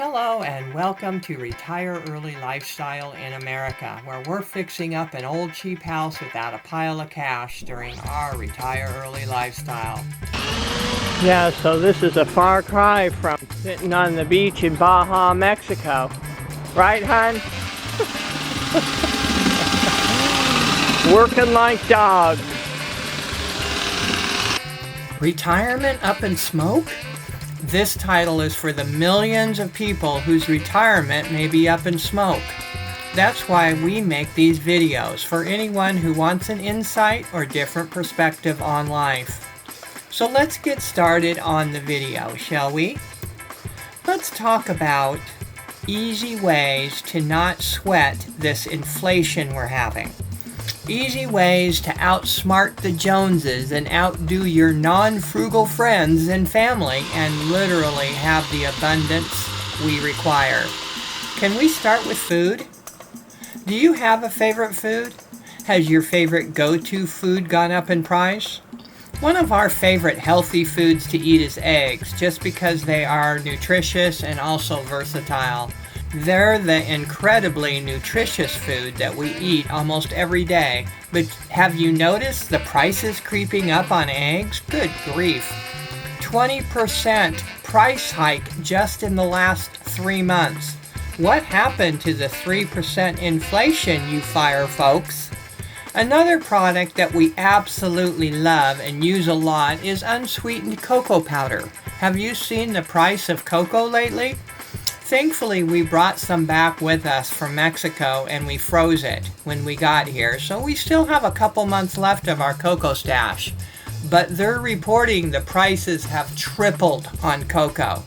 Hello and welcome to Retire Early Lifestyle in America, where we're fixing up an old cheap house without a pile of cash during our Retire Early lifestyle. Yeah, so this is a far cry from sitting on the beach in Baja, Mexico. Right, hon? Working like dogs. Retirement up in smoke? This title is for the millions of people whose retirement may be up in smoke. That's why we make these videos, for anyone who wants an insight or different perspective on life. So let's get started on the video, shall we? Let's talk about easy ways to not sweat this inflation we're having. Easy ways to outsmart the Joneses and outdo your non-frugal friends and family and literally have the abundance we require. Can we start with food? Do you have a favorite food? Has your favorite go-to food gone up in price? One of our favorite healthy foods to eat is eggs, just because they are nutritious and also versatile. They're the incredibly nutritious food that we eat almost every day. But have you noticed the prices creeping up on eggs? Good grief. 20% price hike just in the last 3 months. What happened to the 3% inflation, you fire folks? Another product that we absolutely love and use a lot is unsweetened cocoa powder. Have you seen the price of cocoa lately? Thankfully, we brought some back with us from Mexico and we froze it when we got here, so we still have a couple months left of our cocoa stash. But they're reporting the prices have tripled on cocoa.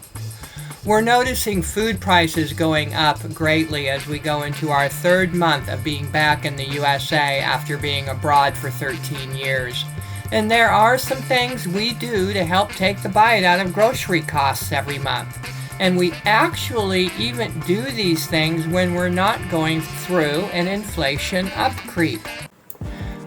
We're noticing food prices going up greatly as we go into our 3rd month of being back in the USA after being abroad for 13 years. And there are some things we do to help take the bite out of grocery costs every month. And we actually even do these things when we're not going through an inflation up creep.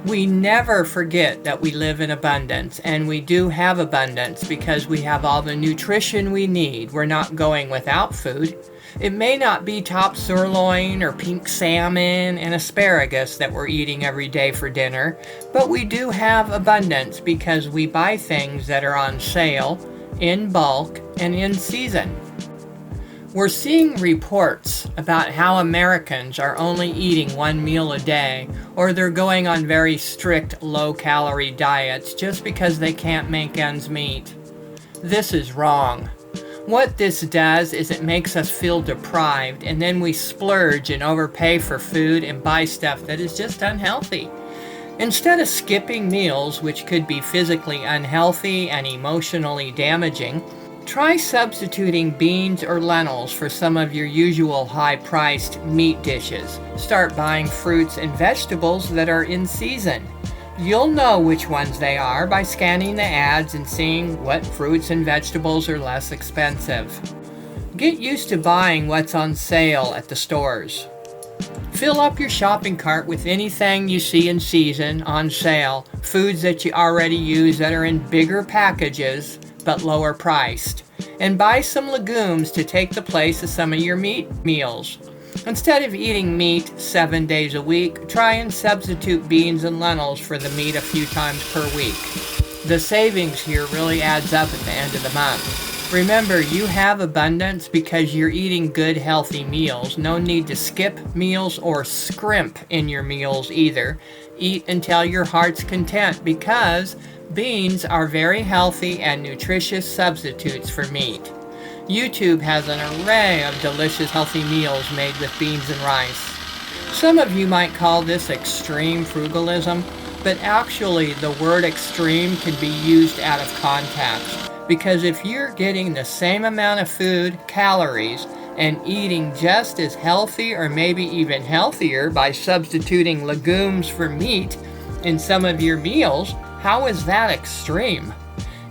We never forget that we live in abundance, and we do have abundance because we have all the nutrition we need. We're not going without food. It may not be top sirloin or pink salmon and asparagus that we're eating every day for dinner, but we do have abundance because we buy things that are on sale, in bulk, and in season. We're seeing reports about how Americans are only eating 1 meal a day, or they're going on very strict low-calorie diets just because they can't make ends meet. This is wrong. What this does is it makes us feel deprived, and then we splurge and overpay for food and buy stuff that is just unhealthy. Instead of skipping meals, which could be physically unhealthy and emotionally damaging, try substituting beans or lentils for some of your usual high-priced meat dishes. Start buying fruits and vegetables that are in season. You'll know which ones they are by scanning the ads and seeing what fruits and vegetables are less expensive. Get used to buying what's on sale at the stores. Fill up your shopping cart with anything you see in season, on sale, foods that you already use that are in bigger packages but lower priced, and buy some legumes to take the place of some of your meat meals. Instead of eating meat 7 days a week, try and substitute beans and lentils for the meat a few times per week. The savings here really adds up at the end of the month. Remember, you have abundance because you're eating good, healthy meals. No need to skip meals or scrimp in your meals either. Eat until your heart's content because beans are very healthy and nutritious substitutes for meat. YouTube has an array of delicious healthy meals made with beans and rice. Some of you might call this extreme frugalism, but actually the word extreme can be used out of context. Because if you're getting the same amount of food, calories, and eating just as healthy or maybe even healthier by substituting legumes for meat in some of your meals, how is that extreme?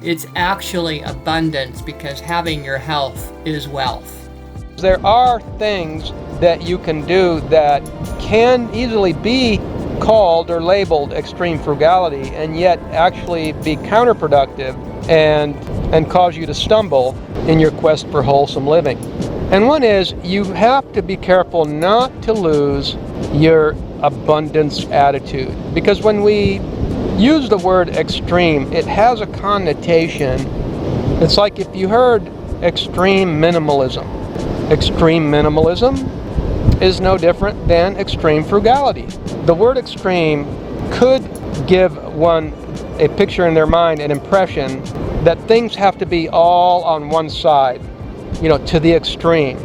It's actually abundance because having your health is wealth. There are things that you can do that can easily be called or labeled extreme frugality and yet actually be counterproductive and cause you to stumble in your quest for wholesome living. And one is, you have to be careful not to lose your abundance attitude. Because when we use the word extreme, it has a connotation. It's like if you heard extreme minimalism. Extreme minimalism is no different than extreme frugality. The word extreme could give one a picture in their mind, an impression that things have to be all on one side, to the extreme,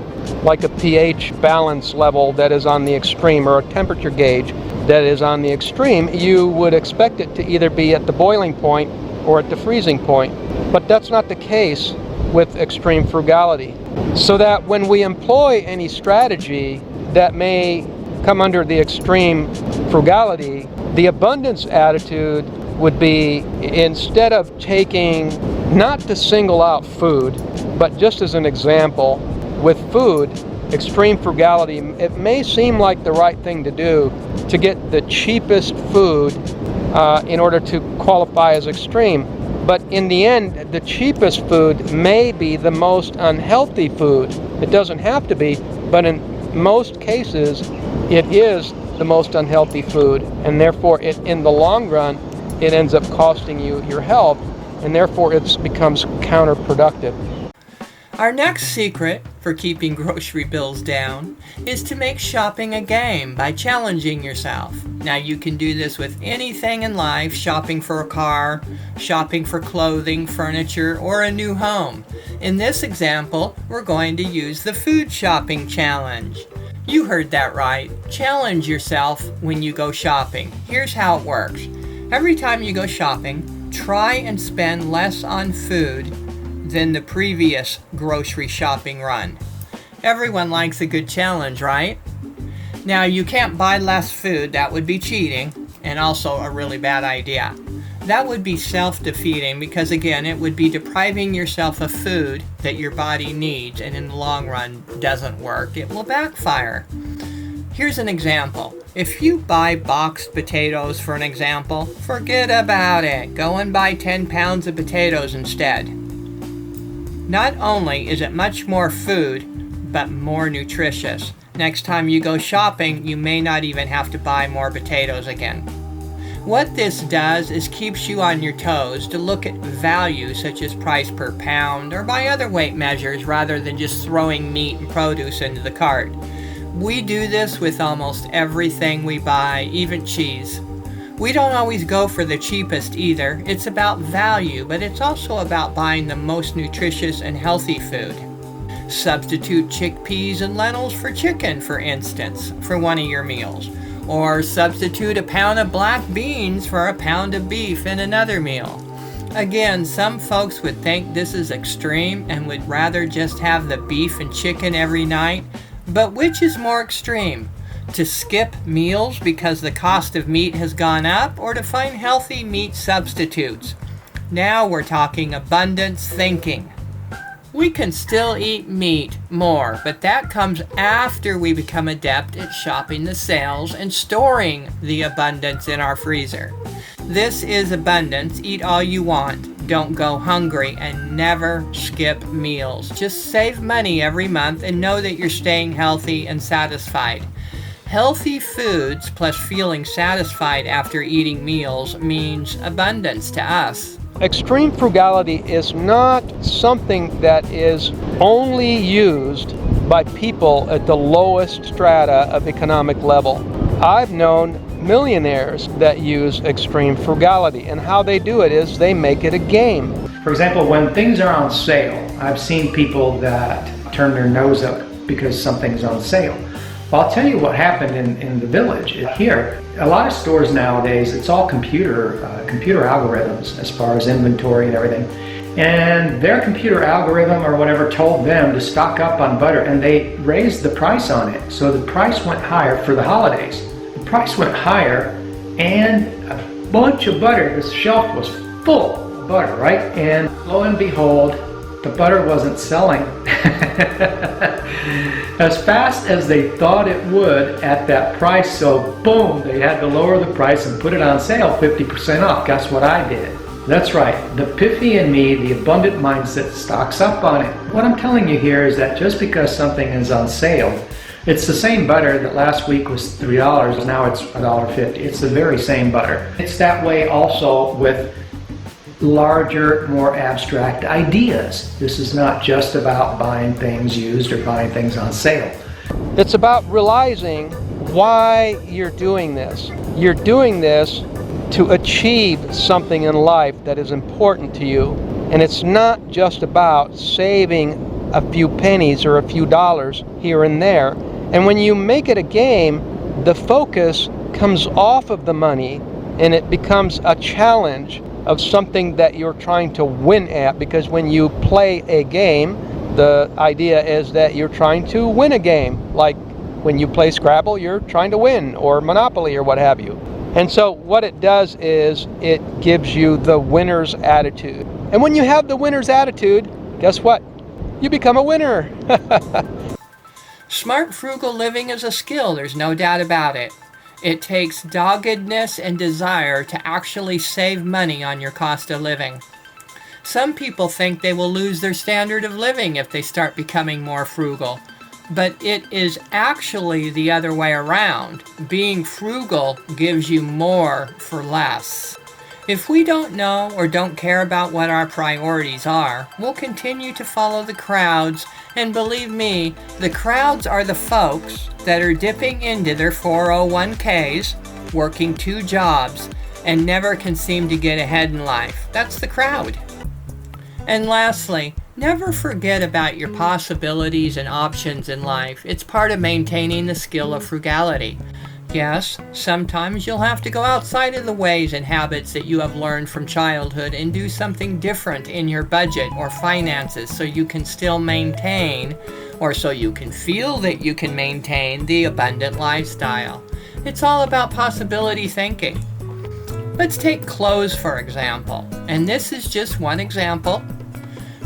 like a pH balance level that is on the extreme, or a temperature gauge that is on the extreme. You would expect it to either be at the boiling point or at the freezing point, but that's not the case with extreme frugality. So that when we employ any strategy that may come under the extreme frugality, the abundance attitude would be, instead of taking, not to single out food, but just as an example, with food, extreme frugality, it may seem like the right thing to do to get the cheapest food in order to qualify as extreme. But in the end, the cheapest food may be the most unhealthy food. It doesn't have to be, but in most cases, it is the most unhealthy food, and therefore in the long run, it ends up costing you your health, and therefore it becomes counterproductive. Our next secret for keeping grocery bills down is to make shopping a game by challenging yourself. Now, you can do this with anything in life: shopping for a car, shopping for clothing, furniture, or a new home. In this example, we're going to use the food shopping challenge. You heard that right. Challenge yourself when you go shopping. Here's how it works. Every time you go shopping, try and spend less on food than the previous grocery shopping run. Everyone likes a good challenge, right? Now, you can't buy less food. That would be cheating, and also a really bad idea. That would be self-defeating, because again, it would be depriving yourself of food that your body needs, and in the long run doesn't work. It will backfire. Here's an example. If you buy boxed potatoes, for an example, forget about it. Go and buy 10 pounds of potatoes instead. Not only is it much more food, but more nutritious. Next time you go shopping, you may not even have to buy more potatoes again. What this does is keeps you on your toes to look at value, such as price per pound, or by other weight measures, rather than just throwing meat and produce into the cart. We do this with almost everything we buy, even cheese. We don't always go for the cheapest either. It's about value, but it's also about buying the most nutritious and healthy food. Substitute chickpeas and lentils for chicken, for instance, for one of your meals. Or substitute a pound of black beans for a pound of beef in another meal. Again, some folks would think this is extreme and would rather just have the beef and chicken every night. But which is more extreme? To skip meals because the cost of meat has gone up, or to find healthy meat substitutes? Now we're talking abundance thinking. We can still eat meat more, but that comes after we become adept at shopping the sales and storing the abundance in our freezer. This is abundance. Eat all you want. Don't go hungry, and never skip meals. Just save money every month and know that you're staying healthy and satisfied. Healthy foods plus feeling satisfied after eating meals means abundance to us. Extreme frugality is not something that is only used by people at the lowest strata of economic level. I've known millionaires that use extreme frugality, and how they do it is they make it a game. For example, when things are on sale, I've seen people that turn their nose up because something's on sale. Well, I'll tell you what happened in the village here. A lot of stores nowadays, it's all computer algorithms as far as inventory and everything. And their computer algorithm or whatever told them to stock up on butter, and they raised the price on it. So the price went higher for the holidays. The price went higher, and a bunch of butter, the shelf was full of butter, right? And lo and behold, the butter wasn't selling as fast as they thought it would at that price. So boom, they had to lower the price and put it on sale 50% off. Guess what I did? That's right. The pithy in me, the abundant mindset, stocks up on it. What I'm telling you here is that just because something is on sale, it's the same butter that last week was $3, now it's $1.50. It's the very same butter. It's that way also with larger, more abstract ideas. This is not just about buying things used or buying things on sale. It's about realizing why you're doing this. You're doing this to achieve something in life that is important to you. And it's not just about saving a few pennies or a few dollars here and there. And when you make it a game, the focus comes off of the money and it becomes a challenge of something that you're trying to win at, because when you play a game, the idea is that you're trying to win a game. Like when you play Scrabble, you're trying to win, or Monopoly or what have you. And so what it does is it gives you the winner's attitude. And when you have the winner's attitude, guess what? You become a winner. Smart frugal living is a skill, there's no doubt about it. It takes doggedness and desire to actually save money on your cost of living. Some people think they will lose their standard of living if they start becoming more frugal. But it is actually the other way around. Being frugal gives you more for less. If we don't know or don't care about what our priorities are, we'll continue to follow the crowds, and believe me, the crowds are the folks that are dipping into their 401ks, working 2 jobs, and never can seem to get ahead in life. That's the crowd. And lastly, never forget about your possibilities and options in life. It's part of maintaining the skill of frugality. Yes, sometimes you'll have to go outside of the ways and habits that you have learned from childhood and do something different in your budget or finances so you can still maintain, or so you can feel that you can maintain, the abundant lifestyle. It's all about possibility thinking. Let's take clothes, for example. And this is just one example.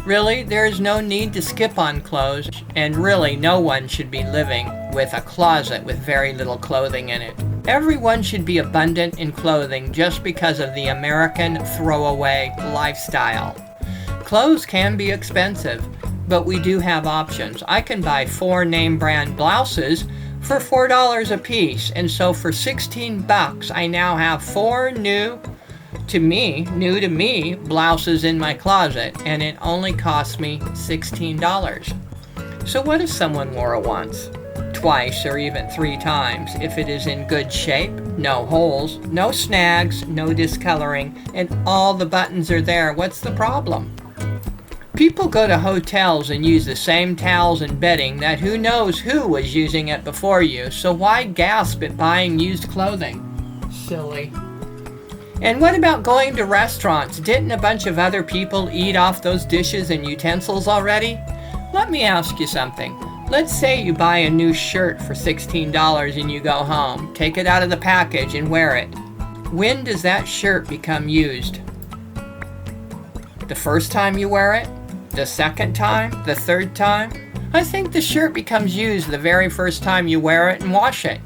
Really, there is no need to skip on clothes, and really no one should be living with a closet with very little clothing in it. Everyone should be abundant in clothing just because of the American throwaway lifestyle. Clothes can be expensive, but we do have options. I can buy 4 name brand blouses for $4 a piece, and so for $16 I now have 4 new to me blouses in my closet, and it only costs me $16. So what if someone wore it once, twice, or even 3 times? If it is in good shape, no holes, no snags, no discoloring, and all the buttons are there, what's the problem? People go to hotels and use the same towels and bedding that who knows who was using it before you, so why gasp at buying used clothing? Silly. And what about going to restaurants? Didn't a bunch of other people eat off those dishes and utensils already? Let me ask you something. Let's say you buy a new shirt for $16 and you go home, take it out of the package and wear it. When does that shirt become used? The first time you wear it? The second time? The third time? I think the shirt becomes used the very first time you wear it and wash it.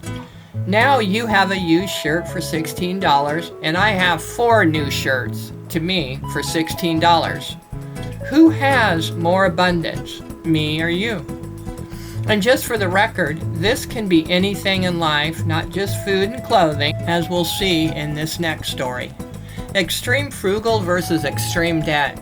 Now you have a used shirt for $16, and I have 4 new shirts to me for $16. Who has more abundance, me or you? And just for the record, this can be anything in life, not just food and clothing, as we'll see in this next story. Extreme frugal versus extreme debt.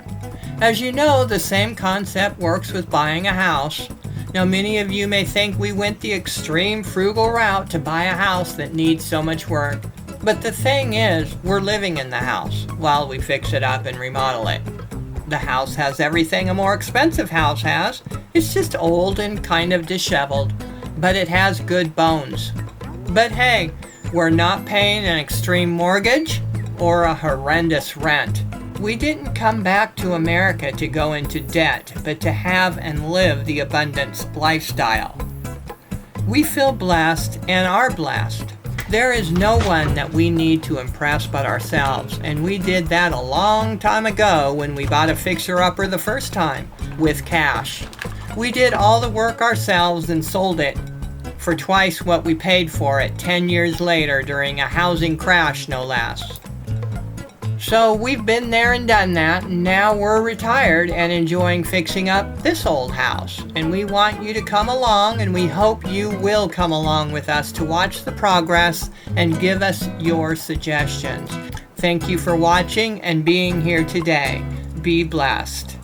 As you know, the same concept works with buying a house. Now, many of you may think we went the extreme frugal route to buy a house that needs so much work. But the thing is, we're living in the house while we fix it up and remodel it. The house has everything a more expensive house has. It's just old and kind of disheveled, but it has good bones. But hey, we're not paying an extreme mortgage or a horrendous rent. We didn't come back to America to go into debt, but to have and live the abundance lifestyle. We feel blessed and are blessed. There is no one that we need to impress but ourselves, and we did that a long time ago when we bought a fixer-upper the first time, with cash. We did all the work ourselves and sold it for twice what we paid for it 10 years later during a housing crash, no less. So we've been there and done that, and now we're retired and enjoying fixing up this old house. And we want you to come along, and we hope you will come along with us to watch the progress and give us your suggestions. Thank you for watching and being here today. Be blessed.